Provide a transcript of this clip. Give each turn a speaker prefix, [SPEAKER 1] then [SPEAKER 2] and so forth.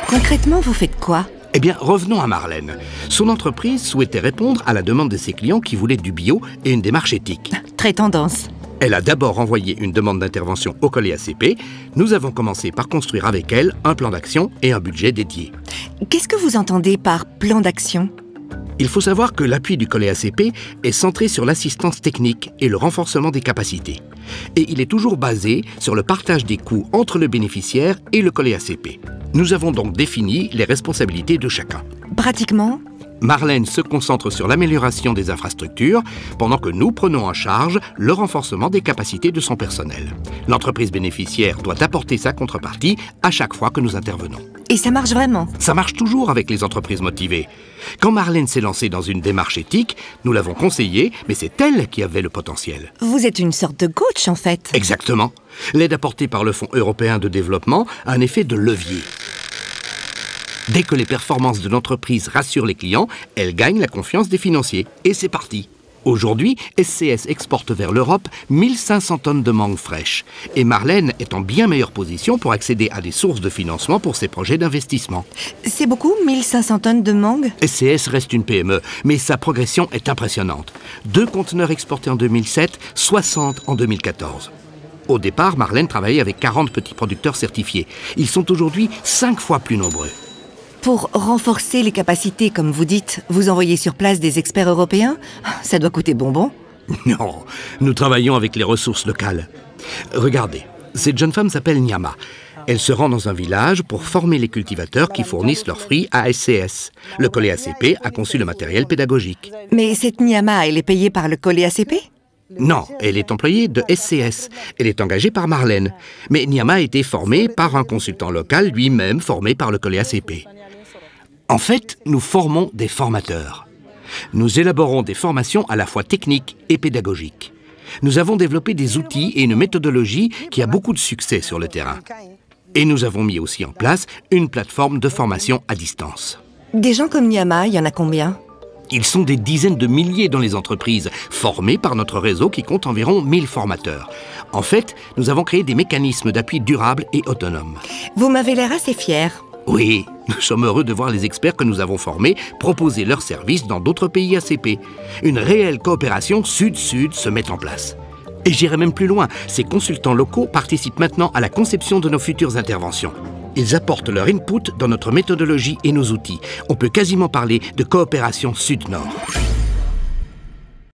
[SPEAKER 1] Concrètement, vous faites quoi?
[SPEAKER 2] Eh bien, revenons à Marlène. Son entreprise souhaitait répondre à la demande de ses clients qui voulaient du bio et une démarche éthique.
[SPEAKER 1] Très tendance.
[SPEAKER 2] Elle a d'abord envoyé une demande d'intervention au Collé ACP. Nous avons commencé par construire avec elle un plan d'action et un budget dédié.
[SPEAKER 1] Qu'est-ce que vous entendez par plan d'action?
[SPEAKER 2] Il faut savoir que l'appui du Collé ACP est centré sur l'assistance technique et le renforcement des capacités. Et il est toujours basé sur le partage des coûts entre le bénéficiaire et le Collé ACP. Nous avons donc défini les responsabilités de chacun.
[SPEAKER 1] Pratiquement?
[SPEAKER 2] Marlène se concentre sur l'amélioration des infrastructures, pendant que nous prenons en charge le renforcement des capacités de son personnel. L'entreprise bénéficiaire doit apporter sa contrepartie à chaque fois que nous intervenons.
[SPEAKER 1] Et ça marche vraiment?
[SPEAKER 2] Ça marche toujours avec les entreprises motivées. Quand Marlène s'est lancée dans une démarche éthique, nous l'avons conseillée, mais c'est elle qui avait le potentiel.
[SPEAKER 1] Vous êtes une sorte de coach, en fait.
[SPEAKER 2] Exactement. L'aide apportée par le Fonds européen de développement a un effet de levier. Dès que les performances de l'entreprise rassurent les clients, elle gagne la confiance des financiers. Et c'est parti. Aujourd'hui, SCS exporte vers l'Europe 1500 tonnes de mangue fraîche. Et Marlène est en bien meilleure position pour accéder à des sources de financement pour ses projets d'investissement.
[SPEAKER 1] C'est beaucoup, 1500 tonnes de mangue?
[SPEAKER 2] SCS reste une PME, mais sa progression est impressionnante. 2 conteneurs exportés en 2007, 60 en 2014. Au départ, Marlène travaillait avec 40 petits producteurs certifiés. Ils sont aujourd'hui 5 fois plus nombreux.
[SPEAKER 1] Pour renforcer les capacités, comme vous dites, vous envoyez sur place des experts européens? Ça doit coûter bonbon.
[SPEAKER 2] Non, nous travaillons avec les ressources locales. Regardez, cette jeune femme s'appelle Nyama. Elle se rend dans un village pour former les cultivateurs qui fournissent leurs fruits à SCS. Le Collé ACP a conçu le matériel pédagogique.
[SPEAKER 1] Mais cette Nyama, elle est payée par le Collé ACP?
[SPEAKER 2] Non, elle est employée de SCS. Elle est engagée par Marlène. Mais Nyama a été formée par un consultant local, lui-même formé par le Collé ACP. En fait, nous formons des formateurs. Nous élaborons des formations à la fois techniques et pédagogiques. Nous avons développé des outils et une méthodologie qui a beaucoup de succès sur le terrain. Et nous avons mis aussi en place une plateforme de formation à distance.
[SPEAKER 1] Des gens comme Nyama, il y en a combien?
[SPEAKER 2] Ils sont des dizaines de milliers dans les entreprises, formés par notre réseau qui compte environ 1000 formateurs. En fait, nous avons créé des mécanismes d'appui durables et autonomes.
[SPEAKER 1] Vous m'avez l'air assez fier.
[SPEAKER 2] Oui, nous sommes heureux de voir les experts que nous avons formés proposer leurs services dans d'autres pays ACP. Une réelle coopération sud-sud se met en place. Et j'irai même plus loin, ces consultants locaux participent maintenant à la conception de nos futures interventions. Ils apportent leur input dans notre méthodologie et nos outils. On peut quasiment parler de coopération sud-nord.